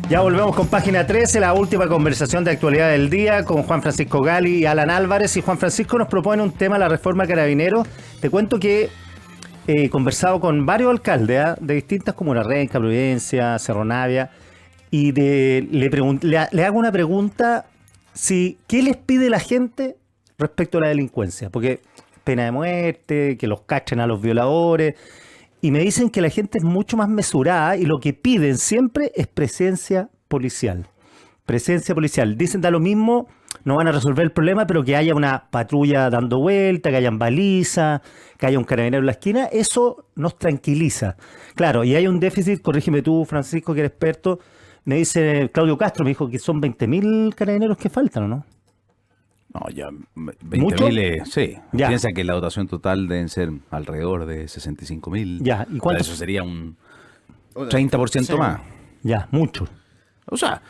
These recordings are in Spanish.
Ya volvemos con página 13, la última conversación de actualidad del día con Juan Francisco Gali y Alan Álvarez. Y Juan Francisco nos propone un tema, la reforma Carabineros. Te cuento que he conversado con varios alcaldes de distintas comunas, Renca, Providencia, Cerro Navia, y le hago una pregunta, ¿qué les pide la gente respecto a la delincuencia? Porque pena de muerte, que los cachen a los violadores... Y me dicen que la gente es mucho más mesurada y lo que piden siempre es presencia policial. Presencia policial. Dicen, da lo mismo, no van a resolver el problema, pero que haya una patrulla dando vuelta, que hayan balizas, que haya un carabinero en la esquina, eso nos tranquiliza. Claro, y hay un déficit, corrígeme tú, Francisco, que eres experto, me dice Claudio Castro, me dijo que son 20.000 carabineros que faltan, ¿o no? No, ya 20.000, sí. Ya. Piensa que la dotación total deben ser alrededor de 65.000. Ya, ¿y cuánto? Eso sería un 30% sí. Más. Ya, mucho. O sea,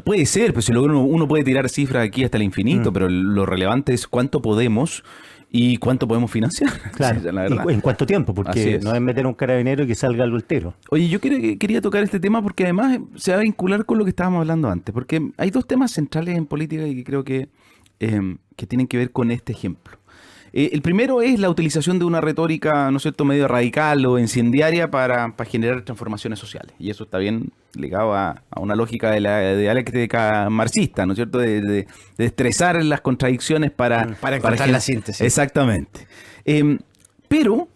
puede ser, pues si uno puede tirar cifras aquí hasta el infinito, pero lo relevante es cuánto podemos y cuánto podemos financiar. Claro. Sí, la verdad. ¿Y en cuánto tiempo? Porque no es meter un carabinero y que salga el voltero. Oye, yo quería tocar este tema porque además se va a vincular con lo que estábamos hablando antes, porque hay dos temas centrales en política y que creo que tienen que ver con este ejemplo. El primero es la utilización de una retórica, ¿no es cierto?, medio radical o incendiaria para generar transformaciones sociales. Y eso está bien ligado a una lógica de la dialéctica marxista, ¿no es cierto?, de estresar las contradicciones para encontrar la síntesis. Exactamente. Pero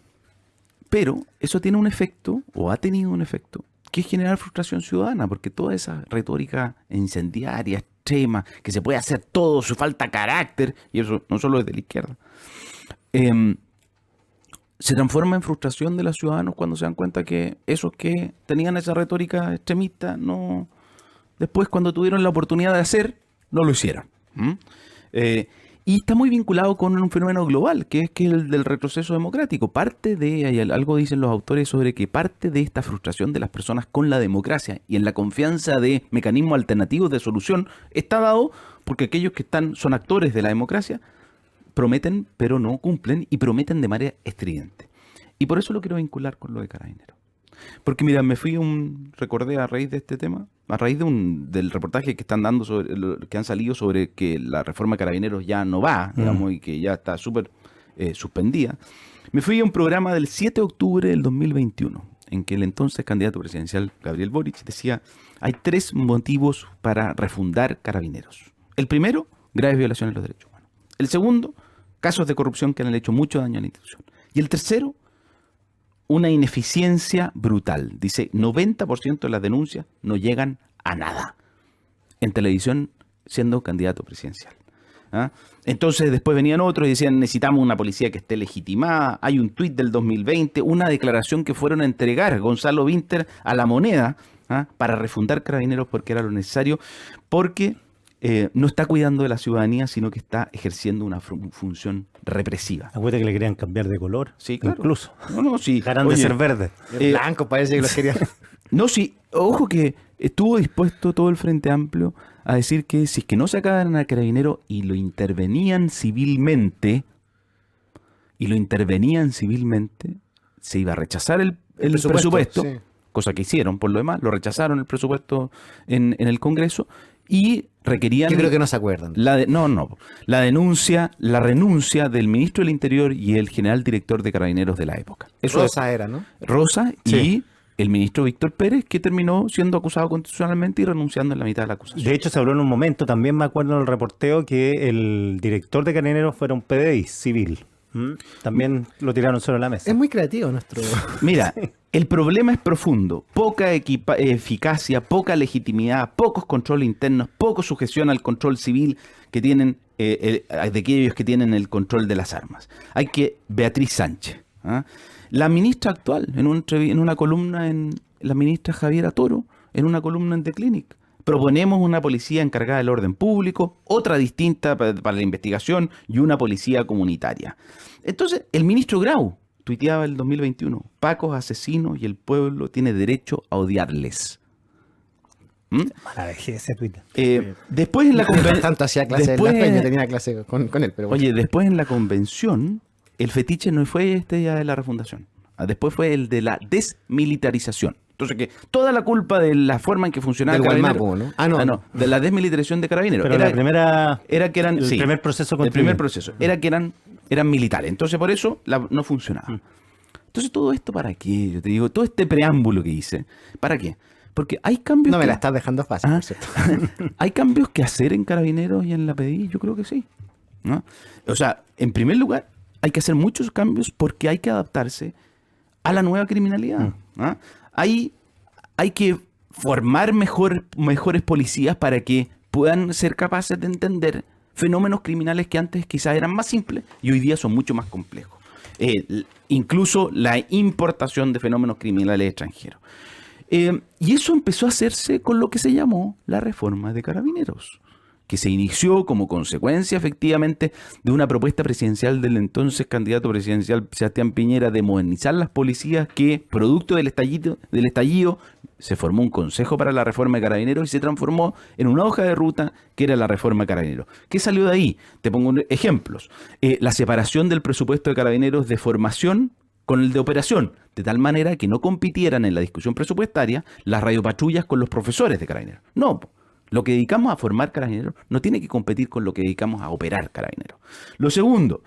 eso tiene un efecto, o ha tenido un efecto, que es generar frustración ciudadana, porque toda esa retórica incendiaria, extrema, que se puede hacer todo, su falta carácter, y eso no solo es de la izquierda, se transforma en frustración de los ciudadanos cuando se dan cuenta que esos que tenían esa retórica extremista, después cuando tuvieron la oportunidad de hacer, no lo hicieron. Y está muy vinculado con un fenómeno global, que es el del retroceso democrático. Algo dicen los autores sobre que parte de esta frustración de las personas con la democracia y en la confianza de mecanismos alternativos de solución está dado porque aquellos que son actores de la democracia prometen pero no cumplen y prometen de manera estridente. Y por eso lo quiero vincular con lo de Carabineros. Porque mira, recordé a raíz de este tema, a raíz del reportaje que están dando que han salido sobre que la reforma de Carabineros ya no va, digamos, y que ya está súper suspendida. Me fui a un programa del 7 de octubre del 2021, en que el entonces candidato presidencial Gabriel Boric decía, hay 3 motivos para refundar Carabineros. El primero, graves violaciones de los derechos humanos. El segundo, casos de corrupción que han hecho mucho daño a la institución. Y el tercero, una ineficiencia brutal. Dice, 90% de las denuncias no llegan a nada. En televisión, siendo candidato presidencial. Entonces después venían otros y decían, necesitamos una policía que esté legitimada. Hay un tuit del 2020, una declaración que fueron a entregar Gonzalo Winter a La Moneda para refundar Carabineros porque era lo necesario, porque no está cuidando de la ciudadanía, sino que está ejerciendo una función represiva. Acuérdate que le querían cambiar de color. Sí, claro. Incluso. Sí. Dejarán de ser verde. Blanco parece que los querían. No, sí. Ojo que estuvo dispuesto todo el Frente Amplio a decir que si es que no sacaban al carabinero y lo intervenían civilmente, se iba a rechazar el presupuesto, sí. Cosa que hicieron por lo demás, lo rechazaron el presupuesto en el Congreso y requerían... Yo creo que no se acuerdan. La renuncia del ministro del Interior y el general director de Carabineros de la época. Rosa era, ¿no? Rosa sí. Y el ministro Víctor Pérez, que terminó siendo acusado constitucionalmente y renunciando en la mitad de la acusación. De hecho, se habló en un momento, también me acuerdo en el reporteo, que el director de Carabineros fuera un PDI civil. También lo tiraron sobre la mesa. Es muy creativo nuestro... Mira, el problema es profundo. Poca eficacia, poca legitimidad, pocos controles internos, poco sujeción al control civil que tienen de aquellos que tienen el control de las armas. Beatriz Sánchez, la ministra actual, en una columna la ministra Javiera Toro, en una columna en The Clinic, proponemos una policía encargada del orden público, otra distinta para la investigación y una policía comunitaria. Entonces, el ministro Grau tuiteaba el 2021, pacos, asesinos y el pueblo tiene derecho a odiarles. Mala vejez ese tuit. Después en la convención... Tanto hacía clase de la Peña, tenía clase con él. Pero bueno. Oye, después en la convención, el fetiche no fue este día de la refundación. Después fue el de la desmilitarización. Entonces, que toda la culpa de la forma en que funcionaba Del Carabineros... Gualmapu, ¿no? no, de la desmilitarización de Carabineros. Pero la primera, Era que eran... el sí, primer proceso el primer constituyente. proceso. Era que eran militares. Entonces, por eso no funcionaba. Entonces, todo esto, ¿para qué? Yo te digo, todo este preámbulo que hice, ¿para qué? Porque hay cambios... No me que- la estás dejando fácil, Ah, por cierto. ¿hay cambios que hacer en Carabineros y en la PDI? Yo creo que sí, ¿no? O sea, en primer lugar, hay que hacer muchos cambios porque hay que adaptarse a la nueva criminalidad. ¿No? Hay que formar mejores policías para que puedan ser capaces de entender fenómenos criminales que antes quizás eran más simples y hoy día son mucho más complejos. Incluso la importación de fenómenos criminales extranjeros. Y eso empezó a hacerse con lo que se llamó la reforma de Carabineros, que se inició como consecuencia efectivamente de una propuesta presidencial del entonces candidato presidencial Sebastián Piñera de modernizar las policías, que producto del estallido se formó un consejo para la reforma de Carabineros y se transformó en una hoja de ruta que era la reforma de Carabineros. ¿Qué salió de ahí? Te pongo ejemplos. La separación del presupuesto de Carabineros de formación con el de operación, de tal manera que no compitieran en la discusión presupuestaria las radiopatrullas con los profesores de Carabineros. No, lo que dedicamos a formar Carabineros no tiene que competir con lo que dedicamos a operar Carabineros. Lo segundo,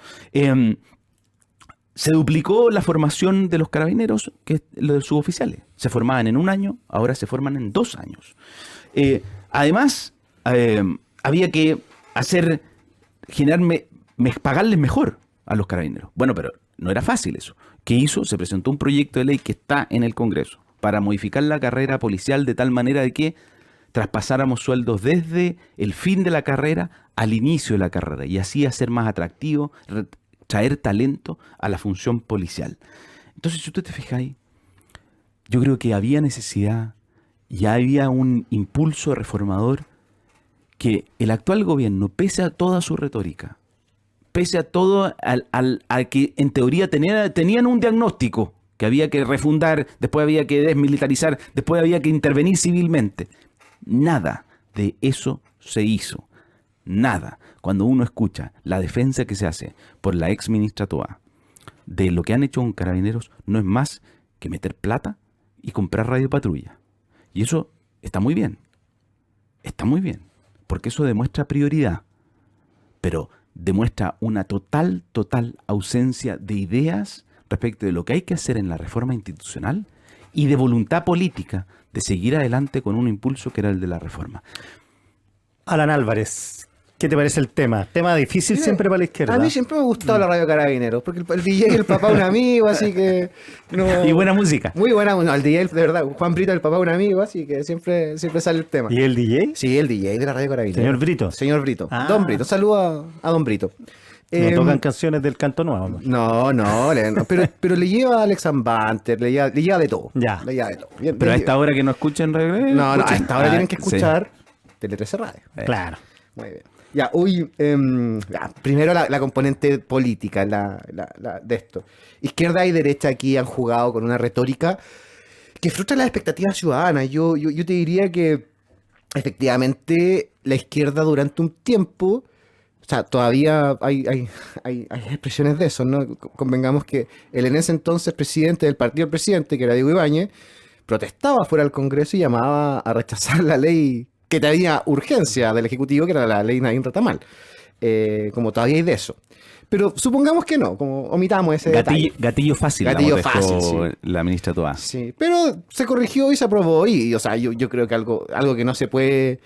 se duplicó la formación de los Carabineros, que es lo de suboficiales. Se formaban en 1 año, ahora se forman en 2 años. Además, había que pagarles mejor a los Carabineros. Bueno, pero no era fácil eso. ¿Qué hizo? Se presentó un proyecto de ley que está en el Congreso para modificar la carrera policial de tal manera de que traspasáramos sueldos desde el fin de la carrera al inicio de la carrera y así hacer más atractivo, traer talento a la función policial. Entonces, si usted te fija ahí, yo creo que había necesidad, ya había un impulso reformador que el actual gobierno, pese a toda su retórica, pese a todo a que en teoría tenían un diagnóstico que había que refundar, después había que desmilitarizar, después había que intervenir civilmente. Nada de eso se hizo. Nada. Cuando uno escucha la defensa que se hace por la ex ministra Toá de lo que han hecho con Carabineros, no es más que meter plata y comprar radiopatrulla. Y eso está muy bien. Está muy bien. Porque eso demuestra prioridad. Pero demuestra una total ausencia de ideas respecto de lo que hay que hacer en la reforma institucional y de voluntad política de seguir adelante con un impulso que era el de la reforma. Alan Álvarez, ¿qué te parece el tema? Tema difícil Mira, siempre para la izquierda. A mí siempre me ha gustado la radio Carabineros, porque el DJ es el papá de un amigo, así que... no- Y buena música. Muy buena, no, el DJ, de verdad, Juan Brito es el papá de un amigo, así que siempre sale el tema. ¿Y el DJ? Sí, el DJ de la radio Carabineros. Señor Brito. Señor Brito. Ah. Don Brito. Saluda a Don Brito. No tocan canciones del Canto Nuevo. No, pero le lleva a Alex Banter, le lleva de todo. Ya. Le lleva de todo. Bien, Pero a bien. esta hora que no escuchen radio. No, a esta hora tienen que sí. escuchar Tele 13 Radio. Claro. Muy bien. Ya, hoy, primero la componente política de esto. Izquierda y derecha aquí han jugado con una retórica que frustra las expectativas ciudadanas. Yo te diría que efectivamente la izquierda durante un tiempo, o sea, todavía hay expresiones de eso, ¿no? Convengamos que el en ese entonces presidente del partido del presidente, que era Diego Ibáñez, protestaba fuera del Congreso y llamaba a rechazar la ley que tenía urgencia del Ejecutivo, que era la ley Nadine Retamal. Como todavía hay de eso. Pero supongamos que no, como omitamos ese detalle. Gatillo fácil. Gatillo la fácil, dejó sí. La ministra Toá. Sí, pero se corrigió y se aprobó y o sea, yo creo que algo que no se puede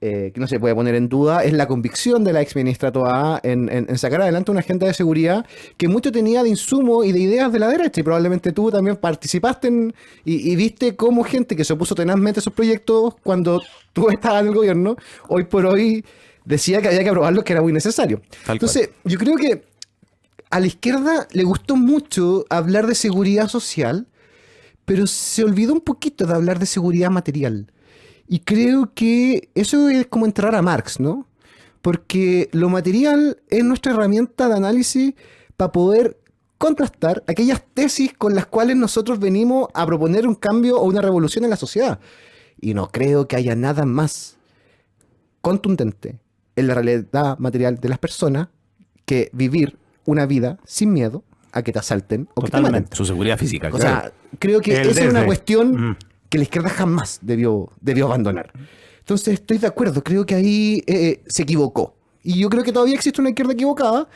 poner en duda es la convicción de la exministra Toá en sacar adelante una agenda de seguridad que mucho tenía de insumo y de ideas de la derecha, y probablemente tú también participaste y viste cómo gente que se opuso tenazmente a esos proyectos cuando tú estabas en el gobierno, hoy por hoy decía que había que aprobarlos, que era muy necesario. Entonces, yo creo que a la izquierda le gustó mucho hablar de seguridad social, pero se olvidó un poquito de hablar de seguridad material. Y creo que eso es como entrar a Marx, ¿no? Porque lo material es nuestra herramienta de análisis para poder contrastar aquellas tesis con las cuales nosotros venimos a proponer un cambio o una revolución en la sociedad. Y no creo que haya nada más contundente en la realidad material de las personas que vivir una vida sin miedo a que te asalten o que te maten. Totalmente. Su seguridad física. O sea, creo que El esa es una desde. cuestión que la izquierda jamás debió abandonar. Entonces estoy de acuerdo, creo que ahí se equivocó. Y yo creo que todavía existe una izquierda equivocada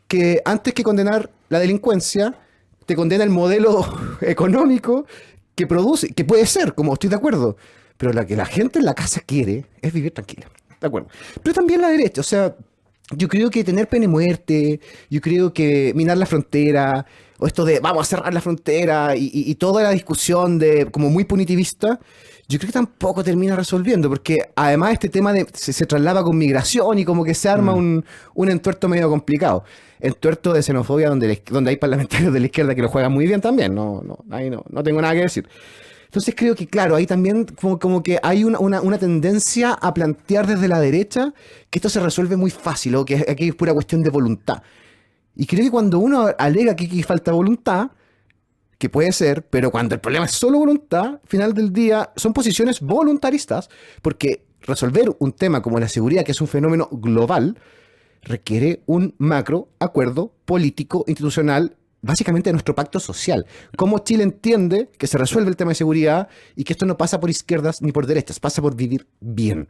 que antes que condenar la delincuencia, te condena el modelo económico que produce, que puede ser, como estoy de acuerdo, pero la que la gente en la casa quiere es vivir tranquila, de acuerdo. Pero también la derecha, o sea, yo creo que tener pena de muerte, yo creo que minar la frontera, o esto de vamos a cerrar la frontera y toda la discusión de como muy punitivista, yo creo que tampoco termina resolviendo, porque además este tema se traslada con migración y como que se arma un entuerto medio complicado. Entuerto de xenofobia donde hay parlamentarios de la izquierda que lo juegan muy bien también, ahí no tengo nada que decir. Entonces creo que, claro, ahí también como que hay una tendencia a plantear desde la derecha que esto se resuelve muy fácil o que aquí es pura cuestión de voluntad. Y creo que cuando uno alega que aquí falta voluntad, que puede ser, pero cuando el problema es solo voluntad, al final del día son posiciones voluntaristas, porque resolver un tema como la seguridad, que es un fenómeno global, requiere un macro acuerdo político, institucional, básicamente de nuestro pacto social. Cómo Chile entiende que se resuelve el tema de seguridad y que esto no pasa por izquierdas ni por derechas, pasa por vivir bien.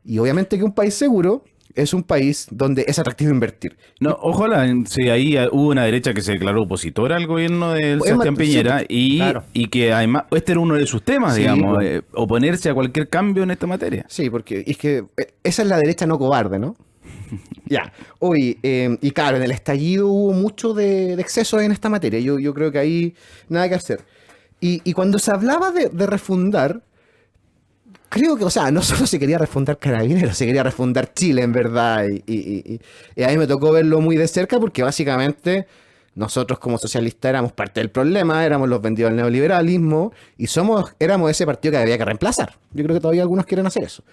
Y obviamente que un país seguro es un país donde es atractivo invertir. No, ojalá, si ahí hubo una derecha que se declaró opositora al gobierno de Sebastián Piñera y que además este era uno de sus temas, Sí, digamos, oponerse a cualquier cambio en esta materia. Sí, porque es que esa es la derecha no cobarde, ¿no? Ya, hoy, y claro, en el estallido hubo mucho de excesos en esta materia. Yo creo que ahí nada que hacer. Y cuando se hablaba de refundar, creo que, o sea, no solo se quería refundar Carabineros, se quería refundar Chile, en verdad. Y a mí me tocó verlo muy de cerca porque básicamente nosotros como socialistas éramos parte del problema, éramos los vendidos al neoliberalismo y éramos ese partido que había que reemplazar. Yo creo que todavía algunos quieren hacer eso.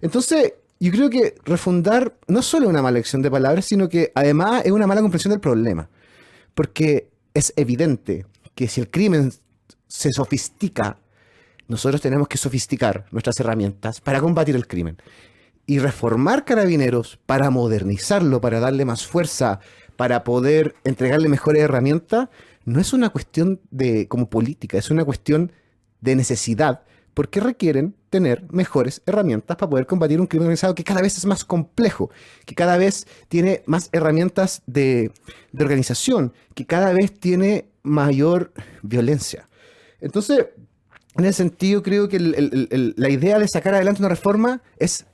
Entonces, yo creo que refundar no solo es una mala elección de palabras, sino que además es una mala comprensión del problema. Porque es evidente que si el crimen se sofistica, nosotros tenemos que sofisticar nuestras herramientas para combatir el crimen. Y reformar Carabineros para modernizarlo, para darle más fuerza, para poder entregarle mejores herramientas, no es una cuestión como política, es una cuestión de necesidad, porque requieren tener mejores herramientas para poder combatir un crimen organizado que cada vez es más complejo, que cada vez tiene más herramientas de organización, que cada vez tiene mayor violencia. Entonces, en ese sentido, creo que la idea de sacar adelante una reforma es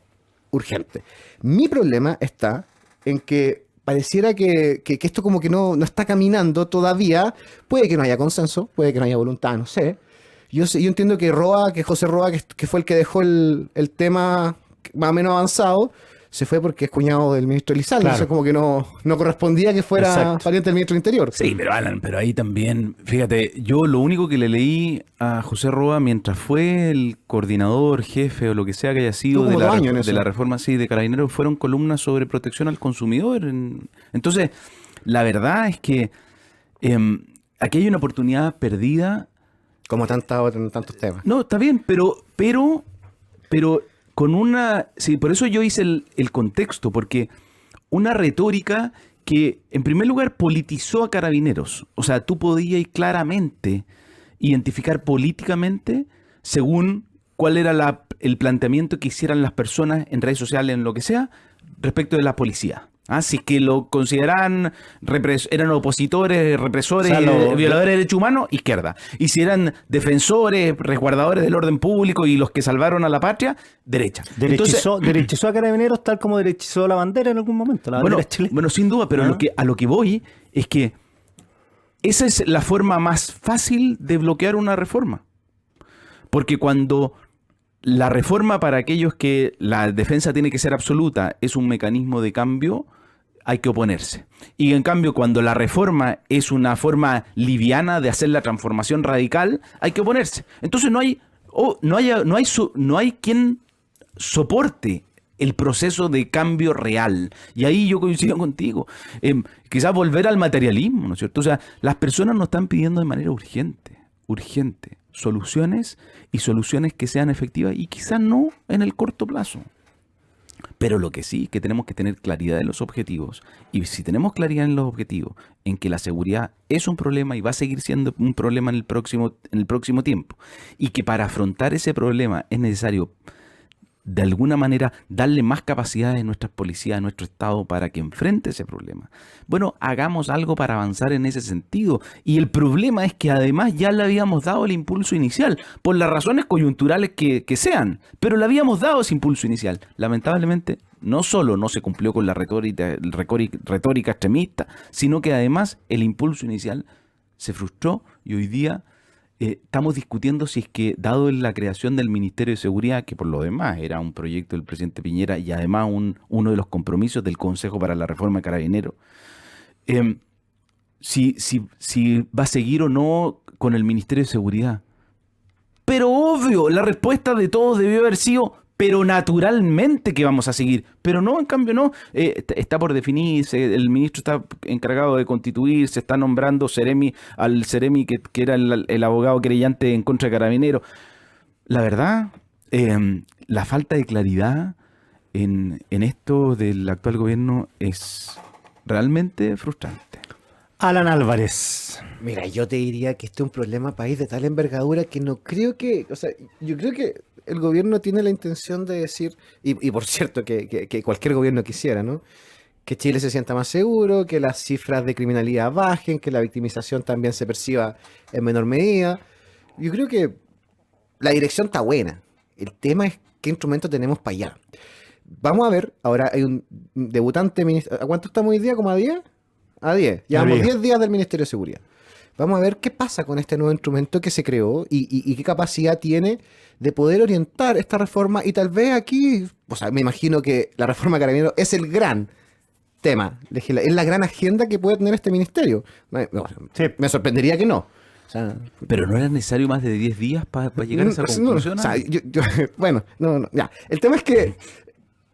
urgente. Mi problema está en que pareciera que esto como que no está caminando todavía. Puede que no haya consenso, puede que no haya voluntad, no sé. Yo entiendo que José Roa, que fue el que dejó el tema más o menos avanzado, se fue porque es cuñado del ministro Elizalde. Claro. Entonces como que no correspondía que fuera pariente del ministro del Interior. Sí, pero Alan, pero ahí también, fíjate, yo lo único que le leí a José Roa mientras fue el coordinador, jefe o lo que sea que haya sido de la reforma de Carabineros fueron columnas sobre protección al consumidor. Entonces, la verdad es que aquí hay una oportunidad perdida. Como tantos temas. No, está bien, pero con una... Sí, por eso yo hice el contexto, porque una retórica que, en primer lugar, politizó a Carabineros. O sea, tú podías claramente identificar políticamente según cuál era el planteamiento que hicieran las personas en redes sociales, en lo que sea, respecto de la policía. Si es que lo consideraban, eran opositores, represores, o sea, violadores de derechos humanos, izquierda. Y si eran defensores, resguardadores del orden público y los que salvaron a la patria, derecha. Derechizó a Carabineros tal como derechizó la bandera en algún momento. Bueno, sin duda, pero a lo que voy es que esa es la forma más fácil de bloquear una reforma. Porque cuando la reforma, para aquellos que la defensa tiene que ser absoluta, es un mecanismo de cambio, hay que oponerse. Y en cambio, cuando la reforma es una forma liviana de hacer la transformación radical, hay que oponerse. Entonces no hay quien soporte el proceso de cambio real. Y ahí yo coincido contigo. Quizás volver al materialismo, ¿no es cierto? O sea, las personas nos están pidiendo de manera urgente, soluciones y soluciones que sean efectivas y quizás no en el corto plazo. Pero lo que sí, que tenemos que tener claridad en los objetivos. Y si tenemos claridad en los objetivos, en que la seguridad es un problema y va a seguir siendo un problema en el próximo tiempo, y que para afrontar ese problema es necesario de alguna manera darle más capacidades a nuestras policías, a nuestro Estado para que enfrente ese problema. Bueno, hagamos algo para avanzar en ese sentido. Y el problema es que además ya le habíamos dado el impulso inicial, por las razones coyunturales que sean, pero le habíamos dado ese impulso inicial. Lamentablemente, no solo no se cumplió con la retórica extremista, sino que además el impulso inicial se frustró y hoy día estamos discutiendo si es que, dado la creación del Ministerio de Seguridad, que por lo demás era un proyecto del presidente Piñera y además uno de los compromisos del Consejo para la Reforma de Carabineros, si va a seguir o no con el Ministerio de Seguridad. Pero obvio, la respuesta de todos debió haber sido, pero naturalmente que vamos a seguir. Pero no, en cambio no. Está por definirse, el ministro está encargado de constituir, se está nombrando al Ceremi que era el abogado querellante en contra de Carabineros. La verdad, la falta de claridad en esto del actual gobierno es realmente frustrante. Alan Álvarez. Mira, yo te diría que este es un problema país de tal envergadura que no creo que, o sea, yo creo que el gobierno tiene la intención de decir, y por cierto, que cualquier gobierno quisiera, ¿no? Que Chile se sienta más seguro, que las cifras de criminalidad bajen, que la victimización también se perciba en menor medida. Yo creo que la dirección está buena. El tema es qué instrumento tenemos para allá. Vamos a ver, ahora hay un debutante ministro. ¿A cuánto estamos hoy día? ¿Como a 10? A 10. Llevamos 10 días del Ministerio de Seguridad. Vamos a ver qué pasa con este nuevo instrumento que se creó y qué capacidad tiene de poder orientar esta reforma. Y tal vez aquí, o sea, me imagino que la reforma de Carabineros es el gran tema, es la gran agenda que puede tener este ministerio. Me sorprendería que no. O sea, pero no era necesario más de 10 días para llegar a esa conclusión. O sea, bueno, ya. El tema es que,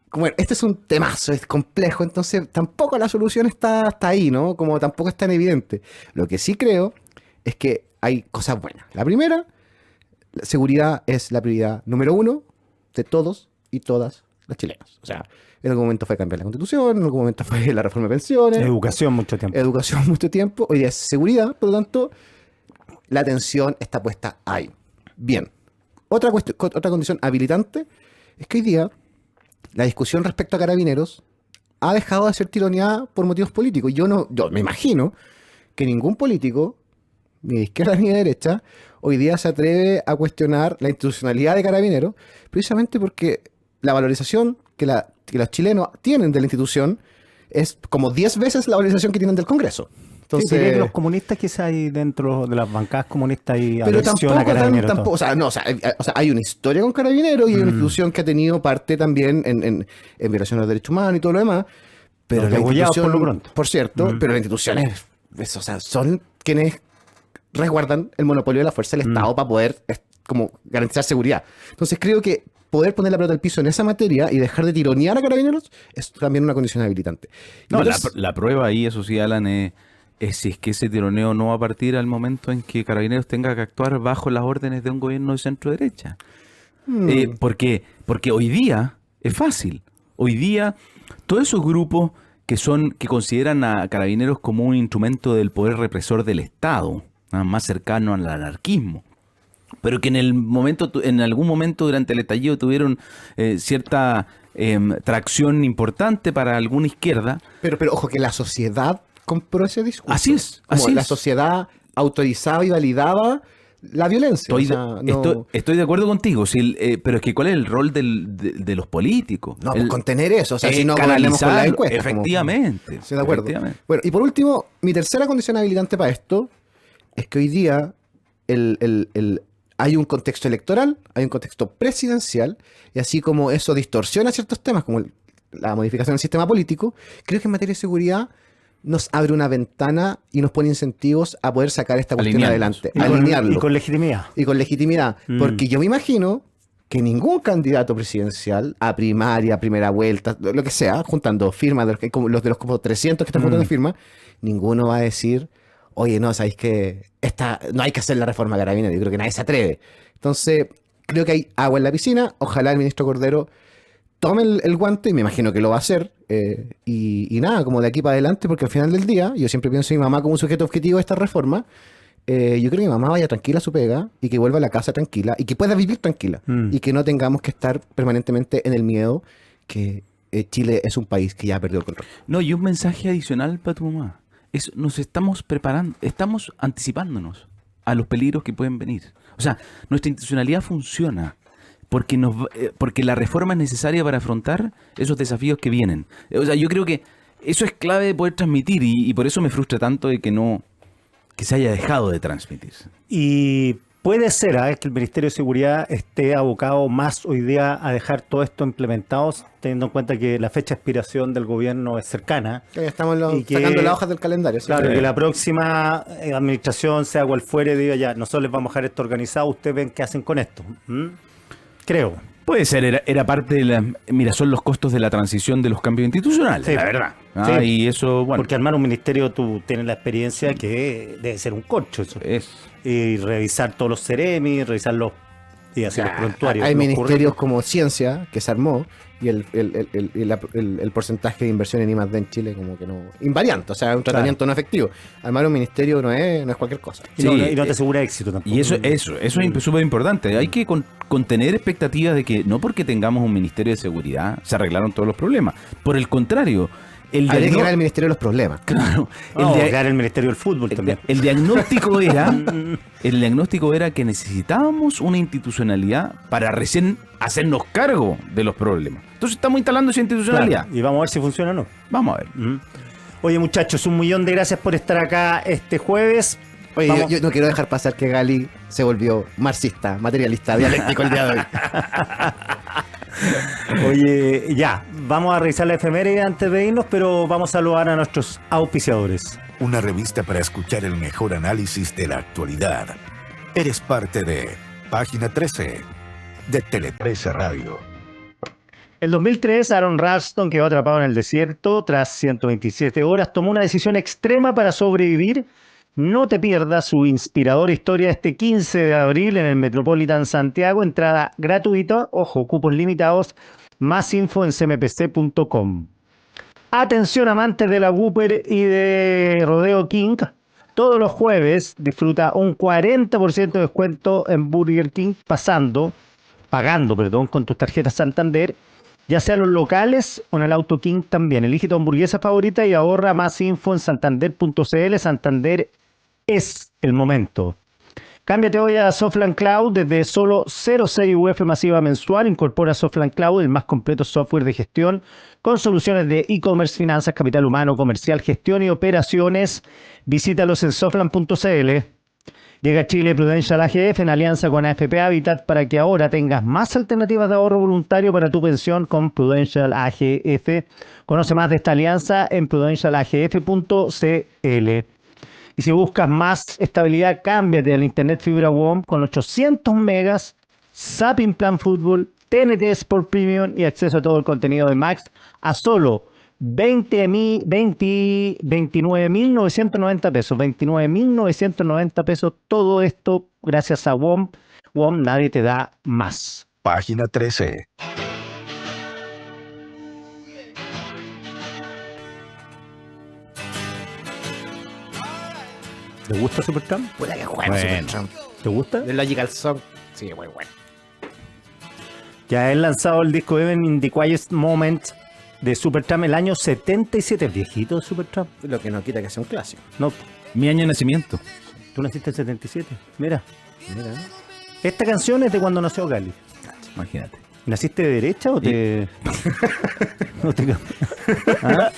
como este es un temazo, es complejo, entonces tampoco la solución está ahí, ¿no? Como tampoco es tan evidente. Lo que sí creo es que hay cosas buenas. La primera, la seguridad es la prioridad número 1 de todos y todas los chilenos. O sea, en algún momento fue cambiar la Constitución, en algún momento fue la reforma de pensiones. Educación mucho tiempo. Hoy día es seguridad, por lo tanto, la atención está puesta ahí. Bien. Otra condición habilitante es que hoy día la discusión respecto a Carabineros ha dejado de ser tironeada por motivos políticos. Yo me imagino que ningún político, ni de izquierda ni de derecha, hoy día se atreve a cuestionar la institucionalidad de Carabineros, precisamente porque la valorización que los chilenos tienen de la institución es como 10 veces la valorización que tienen del Congreso. Entonces, sí, que los comunistas quizás hay dentro de las bancadas comunistas y pero tampoco, o sea, hay una historia con Carabineros y hay una institución que ha tenido parte también en violación de los derechos humanos y todo lo demás. Pero la institución, por lo pronto. Por cierto, pero las instituciones, son quienes resguardan el monopolio de la fuerza del Estado para poder como garantizar seguridad. Entonces creo que poder poner la pelota al piso en esa materia y dejar de tironear a Carabineros es también una condición habilitante. No, la prueba ahí, eso sí, Alan, es si es que ese tironeo no va a partir al momento en que Carabineros tenga que actuar bajo las órdenes de un gobierno de centro-derecha. Porque hoy día es fácil. Hoy día todos esos grupos que consideran a Carabineros como un instrumento del poder represor del Estado, más cercano al anarquismo, pero que en algún momento durante el estallido tuvieron cierta tracción importante para alguna izquierda. Pero ojo, que la sociedad compró ese discurso. Así es. La sociedad autorizaba y validaba la violencia. Estoy de acuerdo contigo, pero es que ¿cuál es el rol de los políticos? No, pues contener eso, o sea, si no canalizar con la encuesta. Efectivamente. Estoy de acuerdo. Bueno, y por último, mi tercera condición habilitante para esto es que hoy día hay un contexto electoral, hay un contexto presidencial, y así como eso distorsiona ciertos temas, como la modificación del sistema político, creo que en materia de seguridad nos abre una ventana y nos pone incentivos a poder sacar esta cuestión adelante. Alinearlo. Y con legitimidad. Porque yo me imagino que ningún candidato presidencial a primaria, primera vuelta, lo que sea, juntando firmas, los de los como 300 que están juntando firmas, ninguno va a decir, oye, no, sabéis que no hay que hacer la reforma Carabineros. Yo creo que nadie se atreve. Entonces, creo que hay agua en la piscina. Ojalá el ministro Cordero tome el guante, y me imagino que lo va a hacer, y nada, como de aquí para adelante, porque al final del día, yo siempre pienso en mi mamá como un sujeto objetivo de esta reforma. Yo creo que mi mamá vaya tranquila a su pega y que vuelva a la casa tranquila y que pueda vivir tranquila y que no tengamos que estar permanentemente en el miedo que Chile es un país que ya perdió el control. No, y un mensaje adicional para tu mamá. Nos estamos preparando, estamos anticipándonos a los peligros que pueden venir. O sea, nuestra institucionalidad funciona porque la reforma es necesaria para afrontar esos desafíos que vienen. O sea, yo creo que eso es clave de poder transmitir y por eso me frustra tanto de que se haya dejado de transmitir. Y puede ser que el Ministerio de Seguridad esté abocado más hoy día a dejar todo esto implementado, teniendo en cuenta que la fecha de expiración del gobierno es cercana. Que estamos Y que- sacando las hojas del calendario. ¿sí? Claro, que la próxima administración, sea cual fuere, diga ya, nosotros les vamos a dejar esto organizado, ustedes ven qué hacen con esto. Creo. Puede ser, era parte de la... Mira, son los costos de la transición de los cambios institucionales, Sí. la verdad. Sí. Y eso, bueno, Porque armar un ministerio, tú tienes la experiencia que debe ser un corcho eso. es... Y revisar todos los ceremis, revisar los y hacer los prontuarios. Hay los ministerios como Ciencia, que se armó, y el porcentaje de inversión en I+D en Chile como que no... Invariante, o sea, un tratamiento no efectivo. Armar un ministerio no es cualquier cosa. Y no, Sí, y no te asegura éxito tampoco. Y eso es súper importante. Hay que contener expectativas de que no porque tengamos un Ministerio de Seguridad se arreglaron todos los problemas. Por el contrario, Habría que crear el ministerio de los problemas. Claro, No, crear el Ministerio del Fútbol también. el diagnóstico era que necesitábamos una institucionalidad para recién hacernos cargo de los problemas. Entonces estamos instalando esa institucionalidad. Claro, y vamos a ver si funciona o no. Vamos a ver. Oye, muchachos, 1.000.000 de gracias por estar acá este jueves. Oye, Vamos- yo no quiero dejar pasar que Gali se volvió marxista, materialista, dialéctico el día de hoy. Oye, ya, vamos a revisar la efeméride antes de irnos, pero vamos a saludar a nuestros auspiciadores. Una revista para escuchar el mejor análisis de la actualidad. Eres parte de Página 13 de Tele 13 Radio. El 2003, Aaron Ralston quedó atrapado en el desierto tras 127 horas. Tomó una decisión extrema para sobrevivir. No te pierdas su inspiradora historia este 15 de abril en el Metropolitan Santiago. Entrada gratuita, ojo, cupos limitados. Más info en cmpc.com. Atención amantes de la Whopper y de Rodeo King. Todos los jueves disfruta un 40% de descuento en Burger King pagando con tus tarjetas Santander, ya sea en los locales o en el Auto King también. Elige tu hamburguesa favorita y ahorra. Más info en santander.cl. Santander es el momento. Cámbiate hoy a Softland Cloud desde solo 0,6 UF masiva mensual. Incorpora Softland Cloud, el más completo software de gestión con soluciones de e-commerce, finanzas, capital humano, comercial, gestión y operaciones. Visítalos en softland.cl. Llega a Chile Prudential AGF en alianza con AFP Habitat para que ahora tengas más alternativas de ahorro voluntario para tu pensión con Prudential AGF. Conoce más de esta alianza en prudentialagf.cl. Y si buscas más estabilidad, cámbiate al Internet Fibra WOM con 800 megas, Zapping Plan Fútbol, TNT Sport Premium y acceso a todo el contenido de Max a solo 29.990 pesos. 29.990 pesos. Todo esto gracias a WOM. WOM, nadie te da más. Página 13. ¿Te gusta Supertramp? Puta que bueno, Bueno. Supertramp. ¿Te gusta? The Logical Song. Sí, muy bueno. Ya he lanzado el disco Even in the Quiet Moment de Supertramp el año 77. ¿Viejito Supertramp? Lo que no quita que sea un clásico. No, Mi año de nacimiento. tú naciste en 77. Mira, Mira. esta canción es de cuando nació Gali. Imagínate. ¿Naciste de derecha o te...? o te- ¿Ah?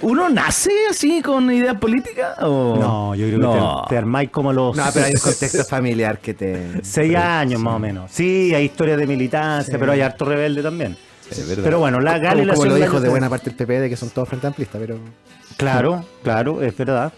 ¿Uno nace así con ideas políticas? O... No, yo creo que No. te armáis como los... No, pero hay un contexto familiar que te... 6 años más o menos. Sí, hay historias de militancia, pero hay harto rebelde también. Es verdad. Pero bueno, la Gali... Como nació lo en el dijo año de buena parte del PP de que son todos frente amplistas, pero... Claro, claro, es verdad.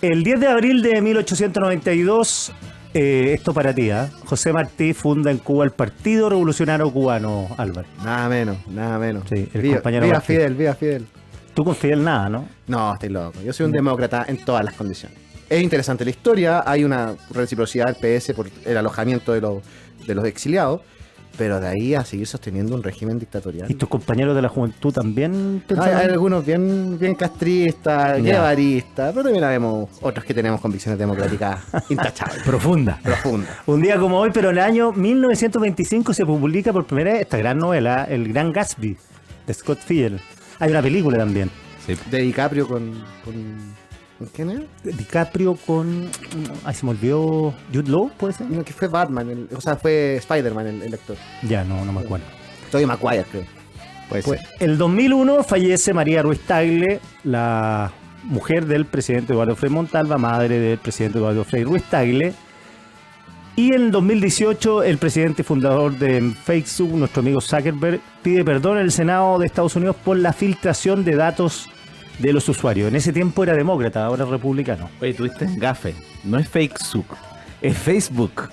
El 10 de abril de 1892, esto para ti, José Martí funda en Cuba el Partido Revolucionario Cubano, Álvaro. Nada menos, nada menos. Sí, el viva, compañero viva Martí. Fidel, viva Fidel. Tú con Fidel nada, ¿no? No, estoy loco. Yo soy un demócrata en todas las condiciones. Es interesante la historia, hay una reciprocidad del PS por el alojamiento de los exiliados. pero de ahí a seguir sosteniendo un régimen dictatorial. ¿Y tus compañeros de la juventud también Hay pensaban? algunos bien castristas, Ya. guevaristas, pero también vemos otros que tenemos convicciones democráticas intachables, Profunda. profundas. Un día como hoy, pero en el año 1925 se publica por primera vez esta gran novela, El Gran Gatsby, de Scott Field. Hay una película también. De DiCaprio con ¿quién es? DiCaprio con... Ay, se me olvidó... Jude Law, ¿puede ser? No, que fue Batman, fue Spider-Man el actor. Ya, no me acuerdo. Tobey Maguire, creo. Puede Pues, ser. el 2001 fallece María Ruiz Tagle, la mujer del presidente Eduardo Frei Montalva, madre del presidente Eduardo Frei Ruiz Tagle. Y en el 2018 el presidente fundador de Facebook, nuestro amigo Zuckerberg, pide perdón en el Senado de Estados Unidos por la filtración de datos de los usuarios. En ese tiempo era demócrata, ahora es republicano. Oye, tuviste gafe. No es fake suc, es Facebook.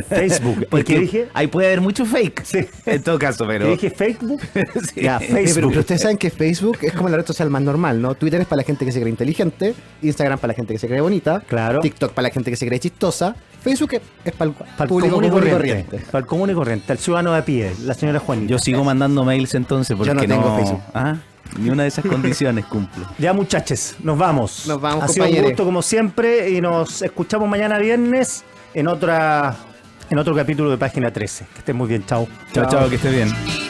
Facebook. ¿Y Porque qué dije? ahí puede haber mucho fake. Sí. En todo caso, pero. ¿Qué dije? ¿Facebook? Sí. Ya, Pero Facebook. ustedes saben que Facebook es como la red social más normal, ¿no? Twitter es para la gente que se cree inteligente, Instagram para la gente que se cree bonita, Claro. TikTok para la gente que se cree chistosa, Facebook es para el Para el público común y común y corriente. corriente. Para el común y corriente. Al ciudadano de a pie, la señora Juanita. Yo sigo mandando mails entonces porque Yo no tengo Facebook. Ah, ni una de esas condiciones cumplo. Ya, muchachos, nos vamos. Nos vamos, Ha sido un compañeros. gusto como siempre y nos escuchamos mañana viernes en otro capítulo de Página 13. Que estén muy bien, chao. Chao, chao, que esté bien.